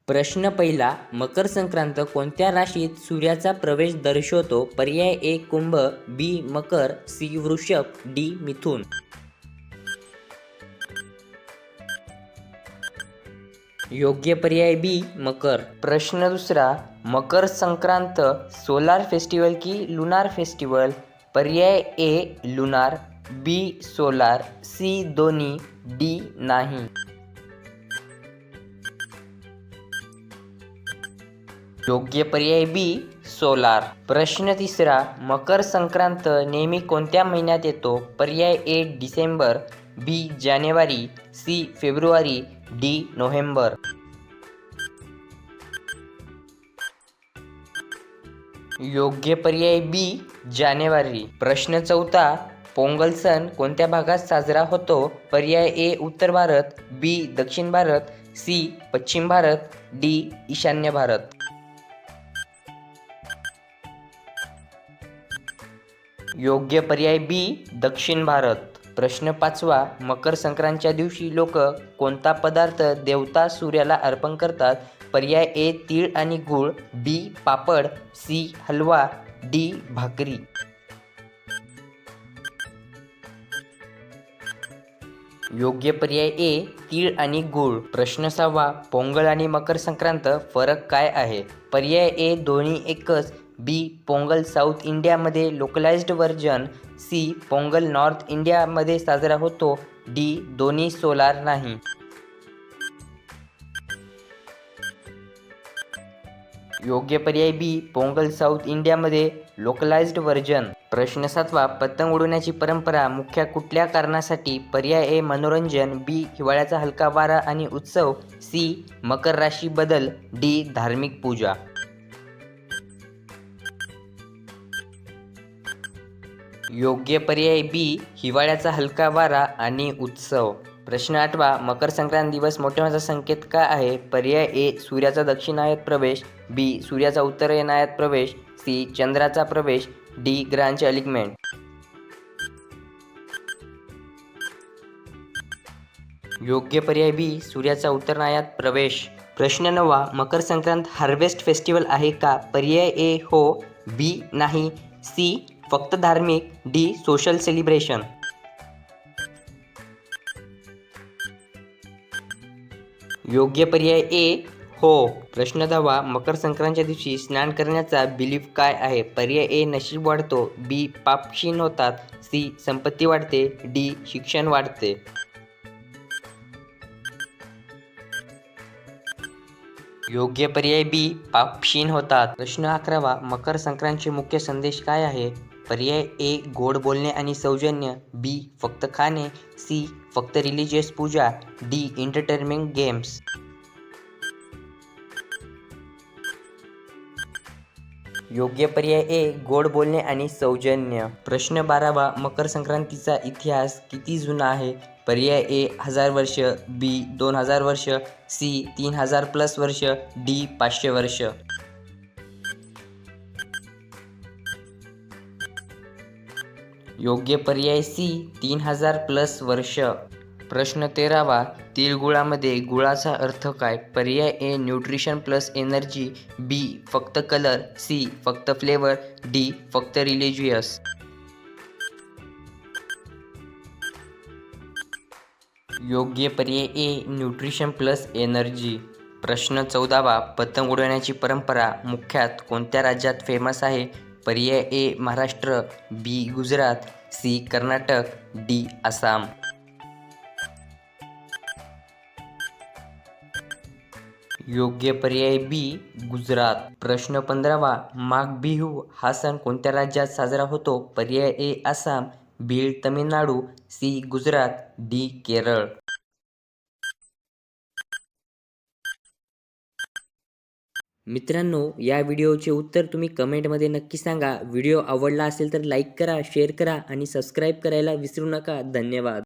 प्रश्न पहिला, मकर संक्रांत कोणत्या राशीत सूर्याचा प्रवेश दर्शवतो? पर्याय ए कुंभ, बी मकर, सी वृषभ, डी मिथुन. योग्य पर्याय बी मकर. प्रश्न दुसरा, मकर संक्रांत सोलार फेस्टिवल की लुनार फेस्टिवल? पर्याय ए लुनार, बी सोलार, सी दोन्ही, डी नाही. योग्य पर्याय बी सोलार. प्रश्न तिसरा, मकर संक्रांत नेहमी कोणत्या महिन्यात येतो? पर्याय ए डिसेंबर, बी जानेवारी, सी फेब्रुवारी, डी नोव्हेंबर. योग्य पर्याय बी जानेवारी. प्रश्न चौथा, पोंगल सण कोणत्या भागात साजरा होतो? पर्याय ए उत्तर भारत, बी दक्षिण भारत, सी पश्चिम भारत, डी ईशान्य भारत. योग्य पर्याय बी दक्षिण भारत. प्रश्न पाचवा, मकर संक्रांतच्या दिवशी लोक कोणता पदार्थ देवता सूर्याला अर्पण करतात? पर्याय ए तीळ आणि गूळ, बी पापड, सी हलवा, डी भाकरी. योग्य पर्याय ए तीळ आणि गूळ. प्रश्न सहावा, पोंगल आणि मकर संक्रांत फरक काय आहे? पर्याय ए दोन्ही एकच, बी पोंगल साऊथ इंडियामध्ये localised version, C Pongal north इंडियामध्ये साजरा होतो, डी दोन्ही सोलार नाही. योग्य पर्याय बी पोंगल साऊथ इंडियामध्ये लोकलाइज्ड व्हर्जन. प्रश्न सातवा, पतंग उडवण्याची परंपरा मुख्य कुठल्या कारणासाठी? पर्याय ए मनोरंजन, बी हिवाळ्याचा हलका वारा आणि उत्सव, सी मकर राशी बदल, डी धार्मिक पूजा. योग्य पर्याय बी हिवाळ्याचा हलका वारा आणि उत्सव. प्रश्न आठवा, मकर संक्रांत दिवस मोठ्या होण्याचा संकेत काय आहे? पर्याय ए सूर्याचा दक्षिणायत प्रवेश, बी सूर्याचा उत्तरायणायत प्रवेश, सी चंद्राचा प्रवेश, डी ग्रहांचे अलिग्नमेंट. योग्य पर्याय बी सूर्याचा उत्तरायणात प्रवेश. प्रश्न नववा, मकर संक्रांत हार्वेस्ट फेस्टिवल आहे का? पर्याय ए हो, बी नाही, सी फक्त धार्मिक, डी सोशल सेलिब्रेशन. योग्य पर्याय ए हो. प्रश्न दहावा, मकर संक्रांतीच्या दिवशी स्नान करण्याचा बिलीफ काय आहे? पर्याय ए नशीब वाढतो, बी पाप क्षीण होतात, सी संपत्ती वाढते, डी शिक्षण वाढते. योग्य पर्याय बी पाप क्षीण होतात. प्रश्न अकरावा, मकर संक्रांतचे मुख्य संदेश काय आहे? पर्याय ए गोड बोलणे आणि सौजन्य, बी फक्त खाणे, सी फक्त रिलिजियस पूजा, डी एंटरटेनमेंट गेम्स. योग्य पर्याय ए गोड बोलणे आणि सौजन्य. प्रश्न बारावा, मकर संक्रांतीचा इतिहास किती जुना आहे? पर्याय ए 1000 वर्ष, बी 2000 वर्ष, सी 3000 प्लस वर्ष, डी 500 वर्ष. योग्य पर्याय सी 3000 प्लस वर्ष. प्रश्न 13वा, तिळगुळामध्ये गुळाचा अर्थ काय? पर्याय ए न्यूट्रिशन प्लस एनर्जी, बी फक्त कलर, सी फक्त फ्लेवर, डी फक्त रिलिजियस. योग्य पर्याय ए न्यूट्रिशन प्लस एनर्जी. प्रश्न 14वा, पतंग उडवण्याची परंपरा मुख्यतः कोणत्या राज्यात फेमस आहे? पर्याय ए महाराष्ट्र, बी गुजरात, सी कर्नाटक, डी आसाम. योग्य पर्याय बी गुजरात. प्रश्न 15वा, माघ बिहू हा सण कोणत्या राज्यात साजरा होतो? पर्याय ए आसाम, बी तमिळनाडू, सी गुजरात, डी केरळ. मित्रांनो, या व्हिडिओचे उत्तर तुम्ही कमेंटमध्ये नक्की सांगा. व्हिडिओ आवडला असेल तर लाईक करा, शेअर करा आणि सबस्क्राईब करायला विसरू नका. धन्यवाद.